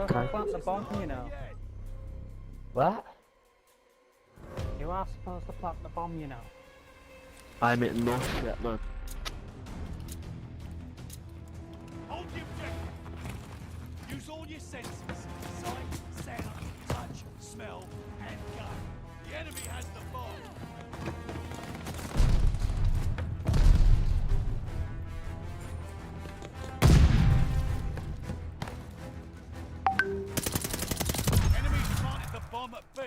supposed to plant the bomb, you know. What? You are supposed to plant the bomb, you know. I'm at no shit, man. Hold the objective. Use all your senses. Sight, sound, touch, smell, and gun. The enemy has the bomb. Enemies planted the bomb at B.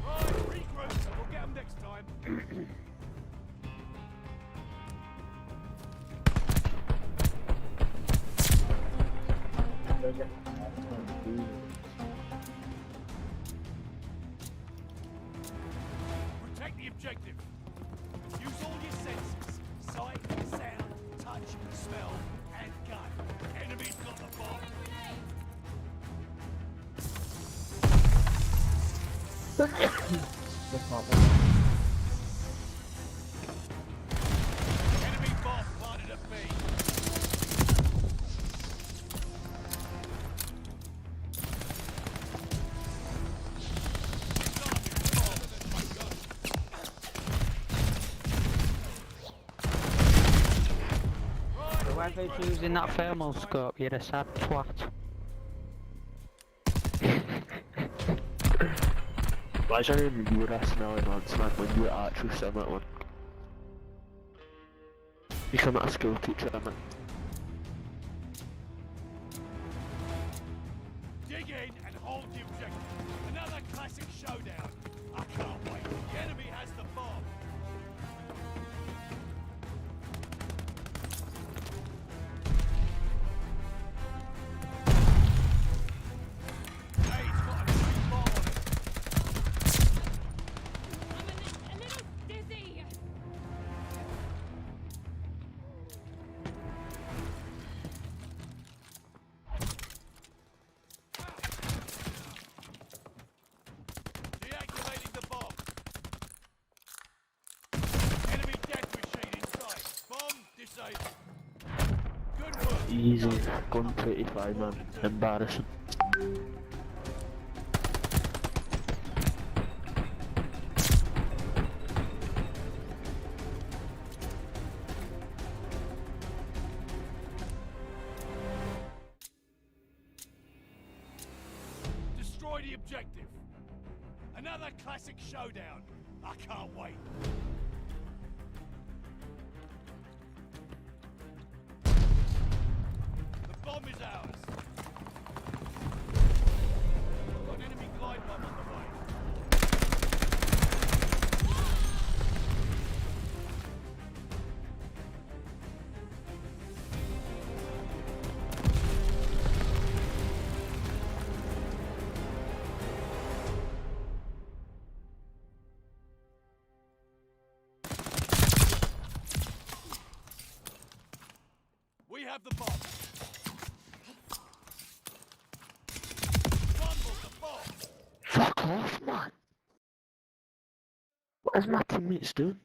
Right, regroup. We'll get them next time. Protect the objective. Use all your senses. Sight, sound, touch, smell, and gun. Enemy's got the bomb. Enemy bomb planted at B. Whoever's using that thermal scope, you're a sad twat. Imagine if you were a smelling on man when you were actually saying that one. You come at a school teacher, man. Dig in and hold the objective. Another classic showdown. I can't wait. The enemy has the bomb. Hey, he's got a big bomb on it. I'm a little dizzy. Deactivating the bomb. Enemy death machine inside. Bomb disabled. Good work. Easy. Gun 25, man. Embarrassing. Destroy the objective. Another classic showdown. I can't wait. The bomb is ours. Got an enemy glide bomb on the way. We have the bomb. Fumble the bomb. Fuck off, man. What is my teammates doing?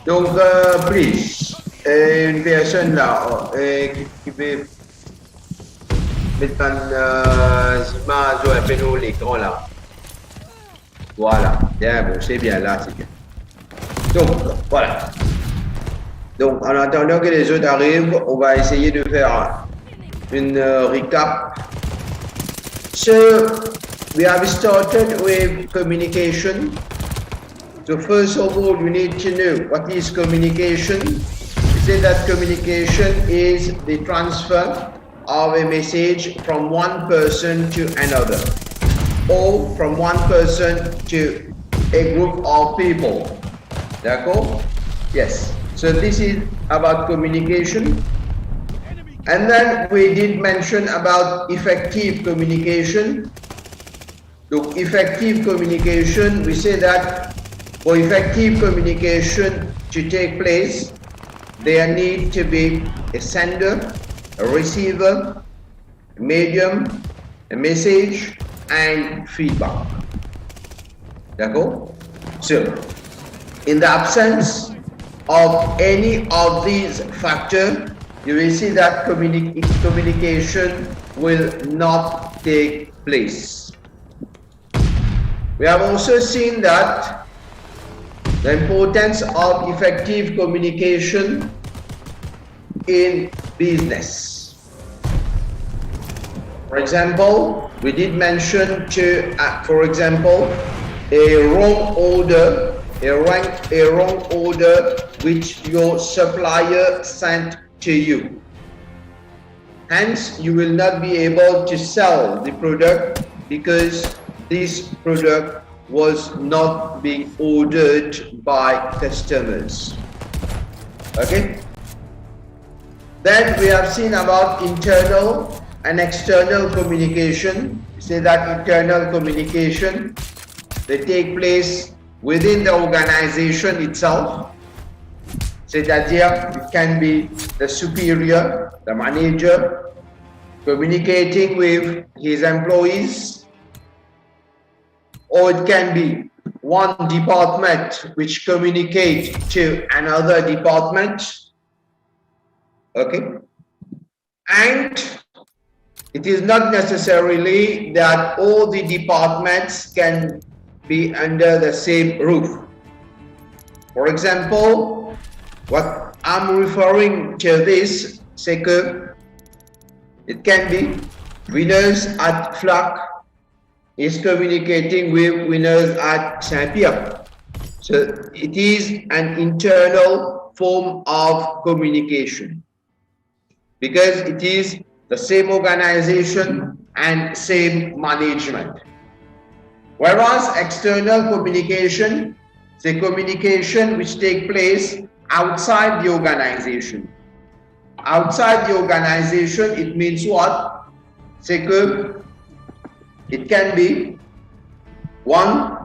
Donc, please, une personne là qui veut mettre une image un peu sur l'écran là. Voilà, bien, bon, c'est bien là, c'est bien. Donc, voilà. Donc, en attendant que les autres arrivent, on va essayer de faire une recap. So, we have started with communication. So first of all, you need to know what is communication. We say that communication is the transfer of a message from one person to another, or from one person to a group of people. D'accord? Yes. So this is about communication. And then we did mention about effective communication. So effective communication, we say that for effective communication to take place, there need to be a sender, a receiver, a medium, a message, and feedback. D'accord? So, in the absence of any of these factors, you will see that communication will not take place. We have also seen that the importance of effective communication in business. For example, we did mention for example, a wrong order which your supplier sent to you. Hence, you will not be able to sell the product because this product was not being ordered by customers. Okay? Then we have seen about internal and external communication. We say that internal communication, they take place within the organization itself. C'est-à-dire, it can be the superior, the manager, communicating with his employees, or it can be one department which communicates to another department. Okay? And it is not necessarily that all the departments can be under the same roof. For example, what I'm referring to this, c'est que it can be winners at FLAC is communicating with winners at Saint-Pierre. So it is an internal form of communication because it is the same organization and same management. Whereas external communication, c'est communication which take place outside the organization. Outside the organization, it means what? C'est que it can be one,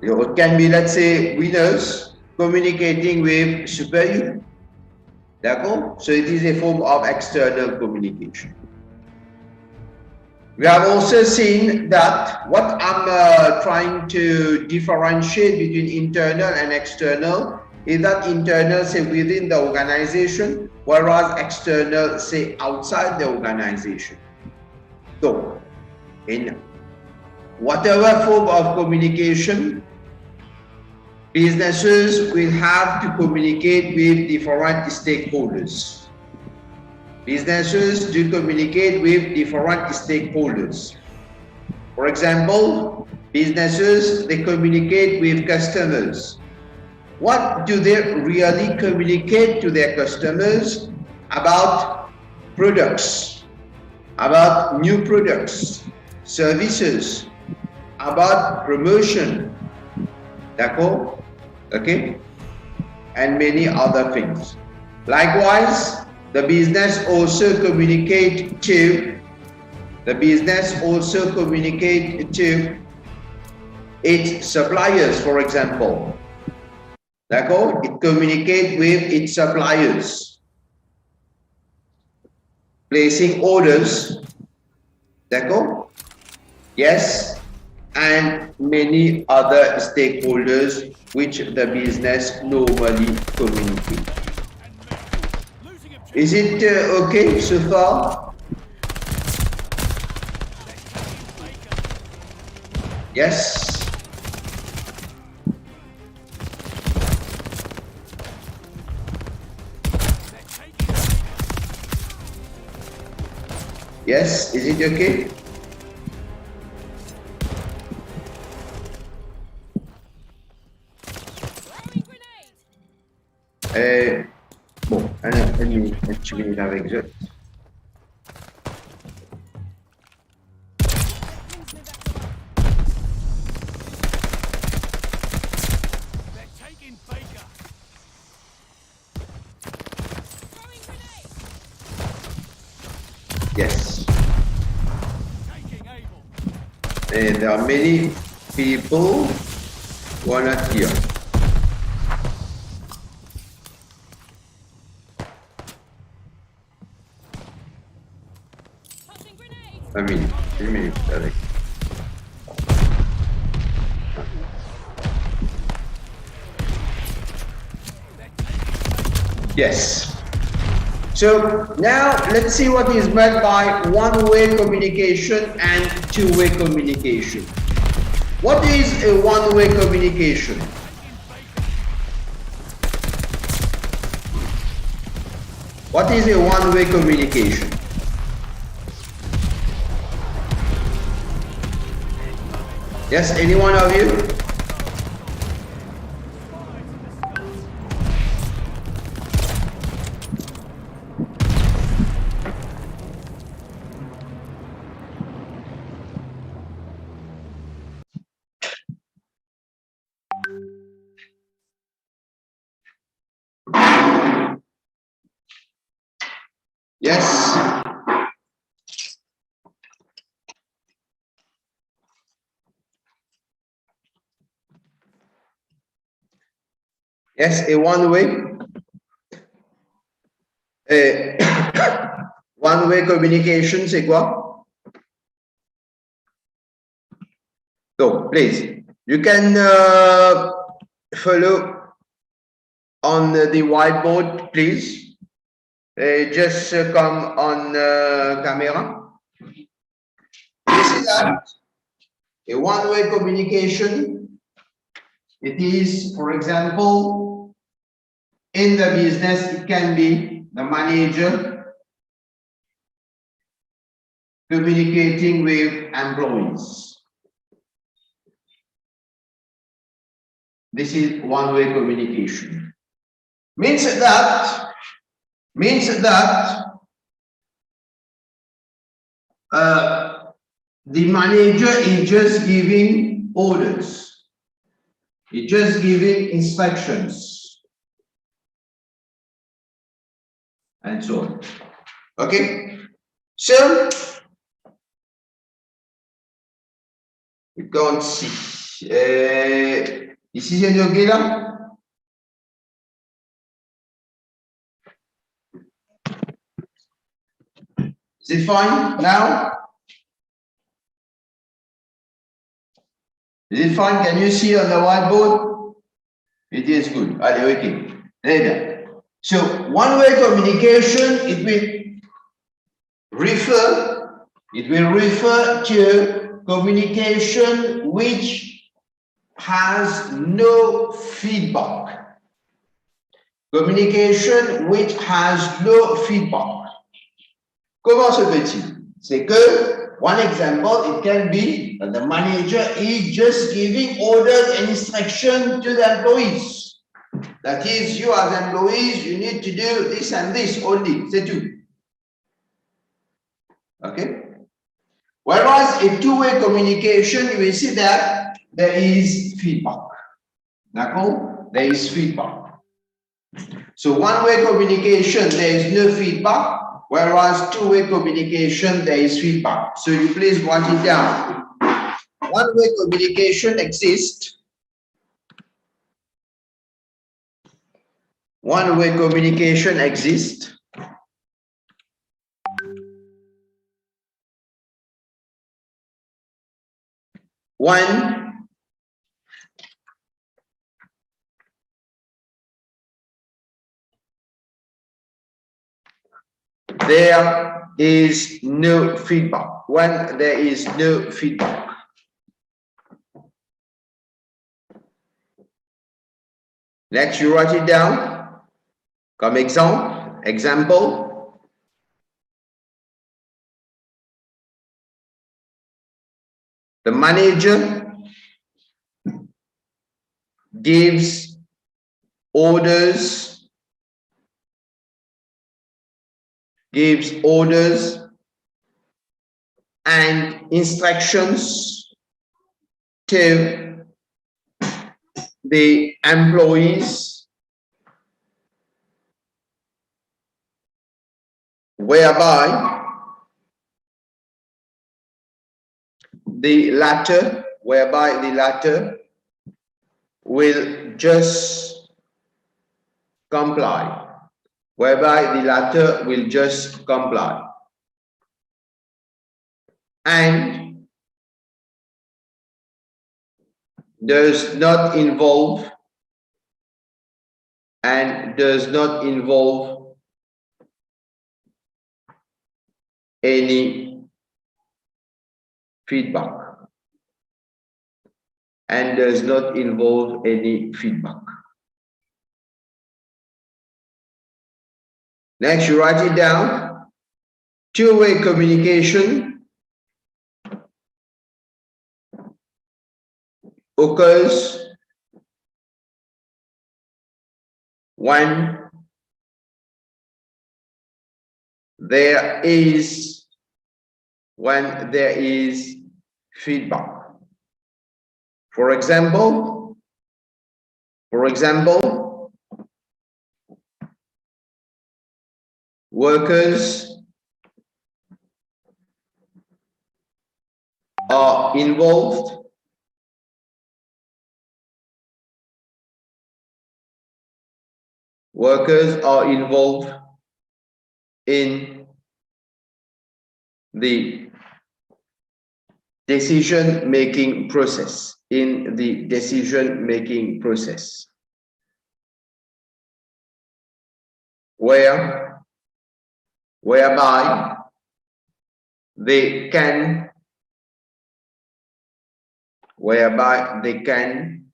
it can be, let's say, winners communicating with superior. D'accord? So it is a form of external communication. We have also seen that what I'm trying to differentiate between internal and external is that internal, say, within the organization, whereas external, say, outside the organization. So, in whatever form of communication, businesses will have to communicate with different stakeholders. Businesses do communicate with different stakeholders. For example, businesses, they communicate with customers. What do they really communicate to their customers about products, about new products, services, about promotion, d'accord? Okay? And many other things. Likewise, the business also communicate to its suppliers, for example. D'accord? It communicates with its suppliers, placing orders. D'accord? Yes, and many other stakeholders which the business normally communicate. Losing objective. Is it okay so far? Yes. Yes, is it okay? Throwing grenade. Bon, un petit minute avec eux. They're taking Baker. Throwing grenade. Yes. Taking Able. And there are many people who are not here. Tossing grenade. Un minute, une minute avec. Yes. So now let's see what is meant by one-way communication and two-way communication. What is a one-way communication? What is a one-way communication? Yes, any one of you? Yes. Yes, a one-way. One-way communication, c'est quoi? So, please, you can follow on the whiteboard, please. Just come on camera. You see that? A one-way communication. It is, for example, in the business, it can be the manager communicating with employees. This is one-way communication. Means that the manager is just giving orders. He's just giving instructions. And so on. Okay? So, we can't see. Ici, c'est OK là? Is it fine now? Is it fine? Can you see on the whiteboard? It is good. Allez, OK. Très bien. So, one-way communication, it will refer to communication which has no feedback. Communication which has no feedback. Comment se fait-il? C'est que, one example, it can be that the manager is just giving orders and instructions to the employees. That is, you as employees, you need to do this and this only, c'est tout. Okay? Whereas a two-way communication, you will see that there is feedback. D'accord? There is feedback. So one-way communication, there is no feedback, whereas two-way communication, there is feedback. So you please write it down. One-way communication exists. One-way communication exists. When there is no feedback. When there is no feedback. Next, you write it down. Comme example. The manager gives orders and instructions to the employees whereby the latter will just comply. And does not involve any feedback. Next, you write it down. Two-way communication occurs when there is feedback. For example, workers are involved in the decision-making process. Whereby they can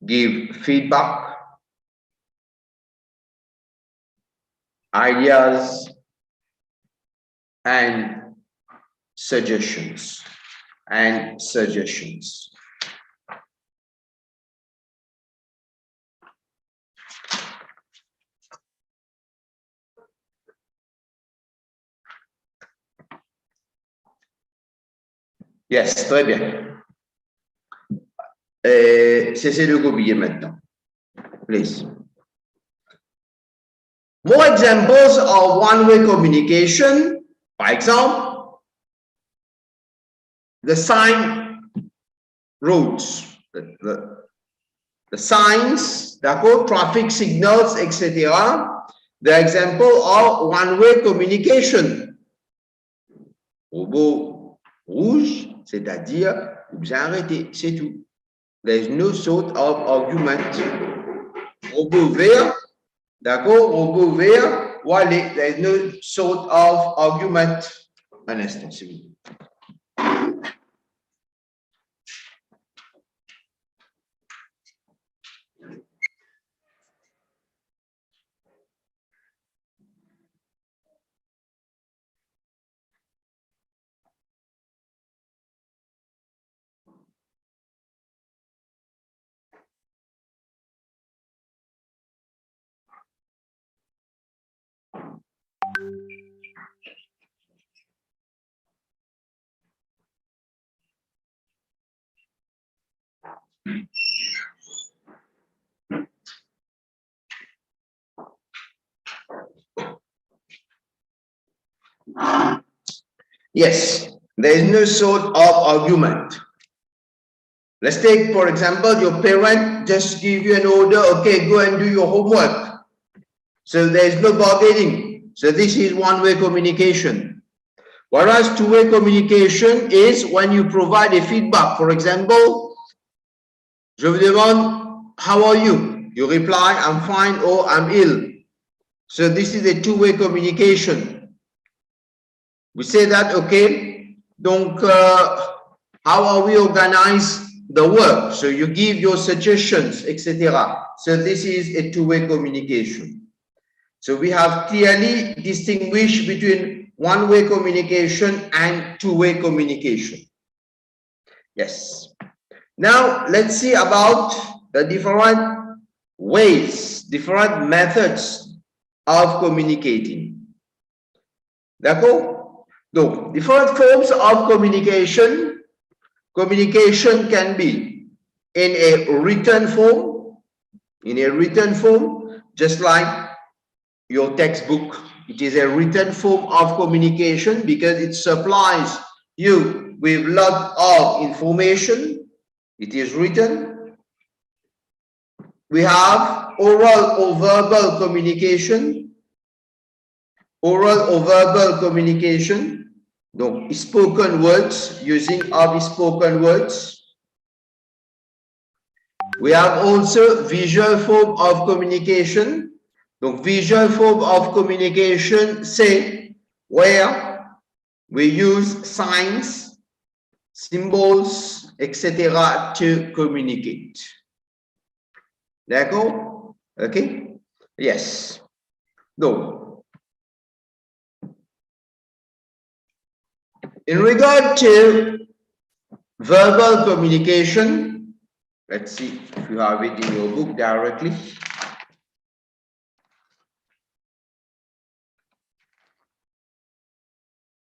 give feedback, ideas, and suggestions. Yes, très bien. Cessez de copier maintenant, please. More examples of one-way communication. Par exemple, the sign roads, the signs, d'accord, traffic signals, etc. The example of one-way communication. Robot rouge, c'est-à-dire vous arrêtez, c'est tout. There's no sort of argument. Robot vert, d'accord, robot vert, voilà, there's no sort of argument. Un instant, s'il vous plaît. Yes, there is no sort of argument. Let's take, for example, your parent just give you an order, okay, go and do your homework. So there is no bargaining. So this is one-way communication. Whereas two-way communication is when you provide a feedback. For example, je vous demande, how are you? You reply, I'm fine or I'm ill. So this is a two-way communication. We say that, okay, donc, how are we organize the work? So you give your suggestions, etc. So this is a two-way communication. So we have clearly distinguished between one-way communication and two-way communication. Yes. Now let's see about the different ways, different methods of communicating. D'accord? Donc, different forms of communication. Communication can be in a written form, just like your textbook. It is a written form of communication because it supplies you with a lot of information. It is written. We have oral or verbal communication. Oral or verbal communication. Donc, spoken words, using of spoken words. We have also visual form of communication. Donc, visual form of communication, say, where we use signs, symbols, etc. to communicate. D'accord? Okay? Yes. Donc, in regard to verbal communication, let's see if you have it in your book directly.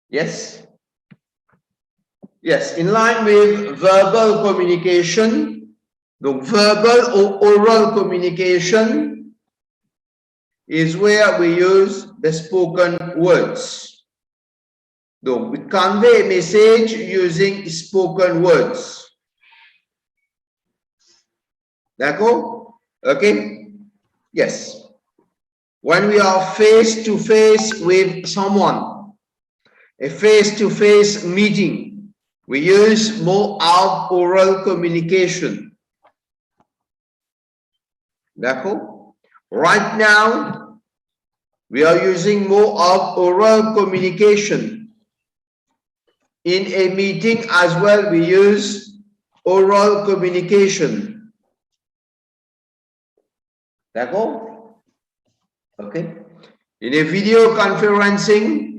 Yes? Yes, in line with verbal communication, donc verbal or oral communication is where we use the spoken words. Donc, we convey a message using spoken words. D'accord? Okay? Yes. When we are face to face with someone, a face-to-face meeting, we use more of oral communication. D'accord? Right now, we are using more of oral communication. In a meeting as well, we use oral communication. D'accord? Okay. In a video conferencing,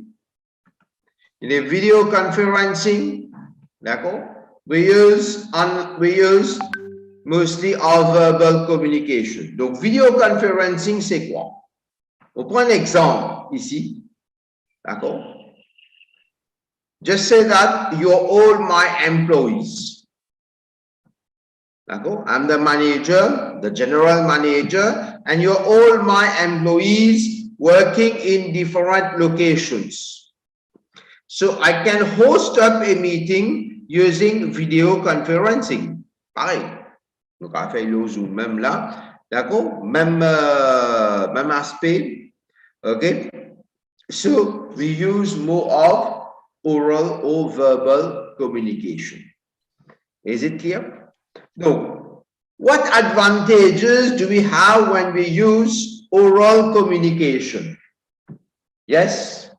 d'accord, we use mostly our verbal communication. Donc, video conferencing, c'est quoi? On prend un exemple ici, d'accord? Just say that you're all my employees. D'accord? I'm the manager, the general manager, and you're all my employees working in different locations. So I can host up a meeting using video conferencing. Pareil. Donc, on fait le Zoom même là. D'accord? Même aspect. Okay? So we use more of oral or verbal communication. Is it clear? No. What advantages do we have when we use oral communication? Yes?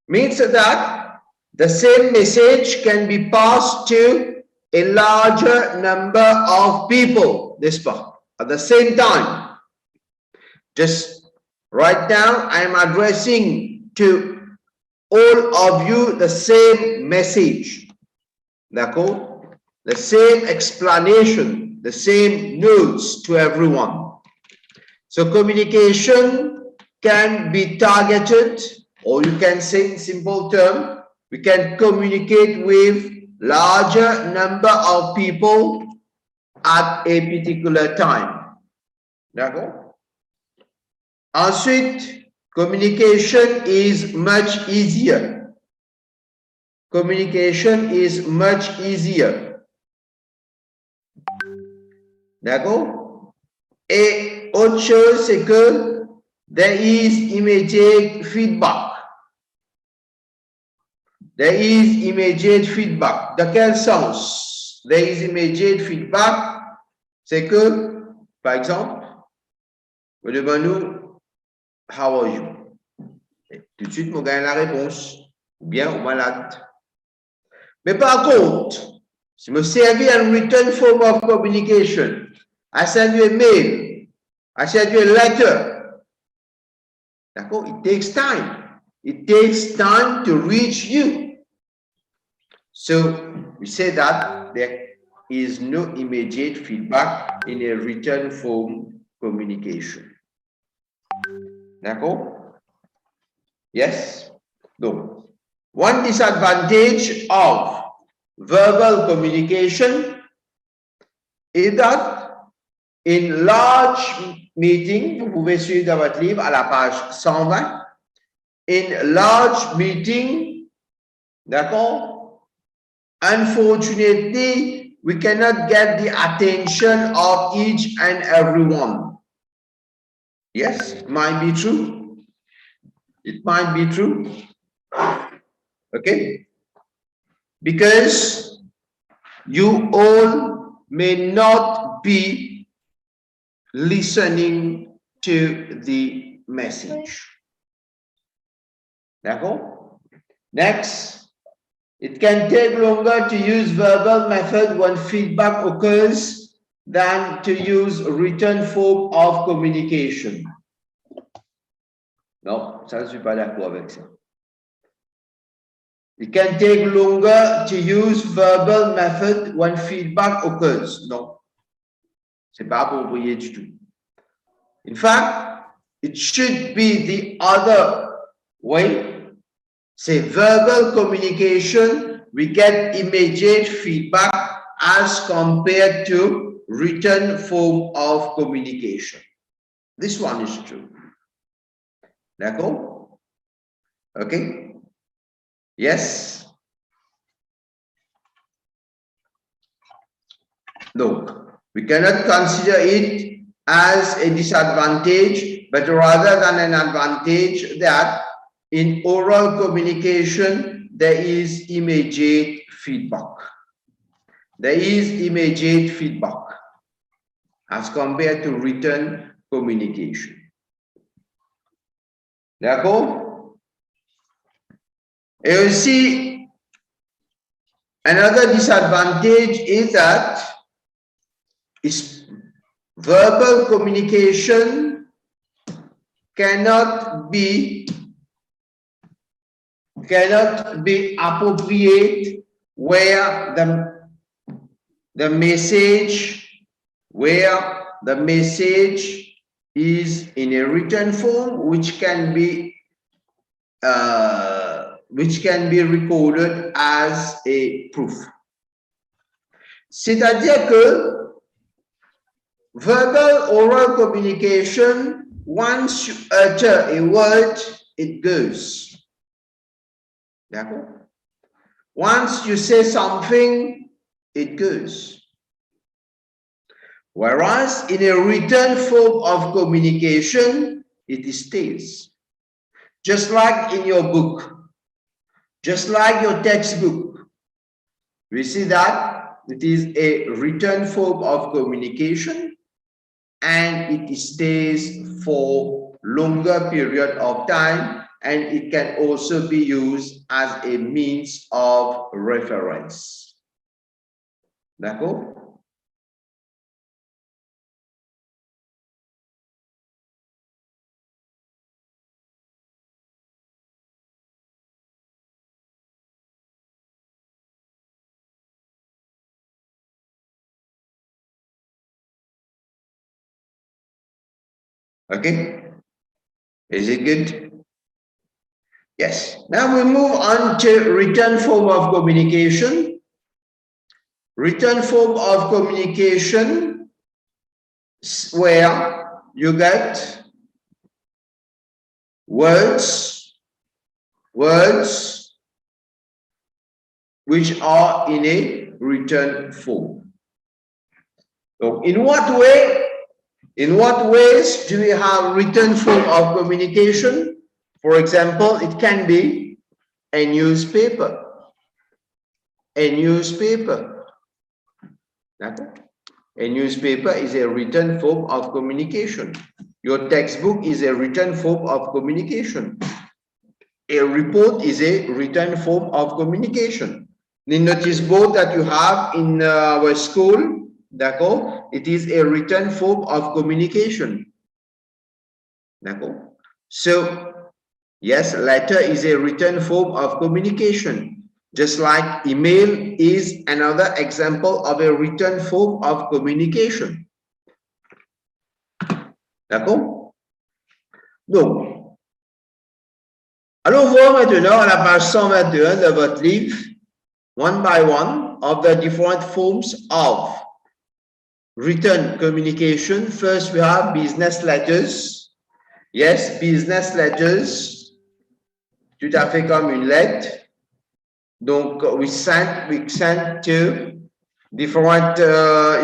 Means that the same message can be passed to a larger number of people, n'est-ce pas? At the same time. Just right now, I am addressing to all of you the same message. D'accord? The same explanation, the same notes to everyone. So communication can be targeted, or you can say in simple term, we can communicate with larger number of people at a particular time. D'accord? Ensuite, communication is much easier. Communication is much easier. D'accord? Et autre chose, c'est que there is immediate feedback. There is immediate feedback. Dans quel sens? There is immediate feedback. C'est que, par exemple, devant nous, how are you? Et tout de suite, on gagne la réponse. Ou bien, ou malade. Mais par contre, si je servis un written form of communication, I send you a mail, I send you a letter. D'accord? It takes time. It takes time to reach you. So we say that there is no immediate feedback in a written form communication. D'accord? Yes? Donc, one disadvantage of verbal communication is that in large meeting, vous pouvez suivre dans votre livre à la page 120, in large meeting, d'accord? Unfortunately, we cannot get the attention of each and everyone. Yes, it might be true. It might be true. Okay? Because you all may not be listening to the message. D'accord? Next, it can take longer to use verbal method when feedback occurs than to use written form of communication. Non, ça, je ne suis pas d'accord avec ça. It can take longer to use verbal method when feedback occurs. Non, c'est pas approprié du tout. In fact, it should be the other way. Say verbal communication, we get immediate feedback as compared to written form of communication. This one is true. D'accord? Okay? Yes? No, we cannot consider it as a disadvantage, but rather than an advantage that in oral communication, there is immediate feedback. There is immediate feedback as compared to written communication. D'accord? Et aussi, another disadvantage is that verbal communication cannot be appropriate where the message is in a written form, which can be recorded as a proof. C'est-à-dire que verbal oral communication, once you utter a word, it goes. D'accord? Once you say something, it goes. Whereas in a written form of communication, it stays. Just like in your book, just like your textbook, we see that it is a written form of communication and it stays for longer period of time, and it can also be used as a means of reference. D'accord? Okay? Is it good? Yes. Now we move on to written form of communication. Written form of communication where you get words which are in a written form. So in what ways do we have written form of communication? For example, it can be a newspaper. A newspaper. A newspaper is a written form of communication. Your textbook is a written form of communication. A report is a written form of communication. The notice board that you have in our school, d'accord, it is a written form of communication. D'accord? So, yes, letter is a written form of communication. Just like email is another example of a written form of communication. D'accord? Donc, allons voir maintenant à la page 121 de votre livre, one by one, of the different forms of written communication. First, we have business letters. Yes, business letters, tout à fait comme une lettre. Donc, we send to different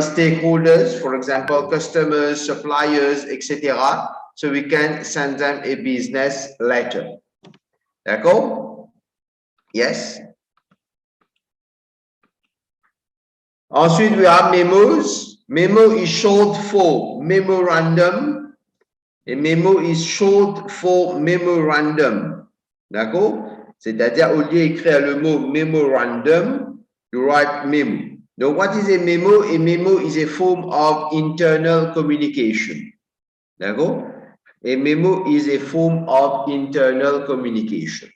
stakeholders, for example, customers, suppliers, etc. So we can send them a business letter. D'accord? Yes. Ensuite, we have memos. Memo is short for memorandum. A memo is short for memorandum. D'accord? C'est-à-dire, au lieu d'écrire le mot memorandum, you write memo. Donc, what is a memo? A memo is a form of internal communication. D'accord? A memo is a form of internal communication.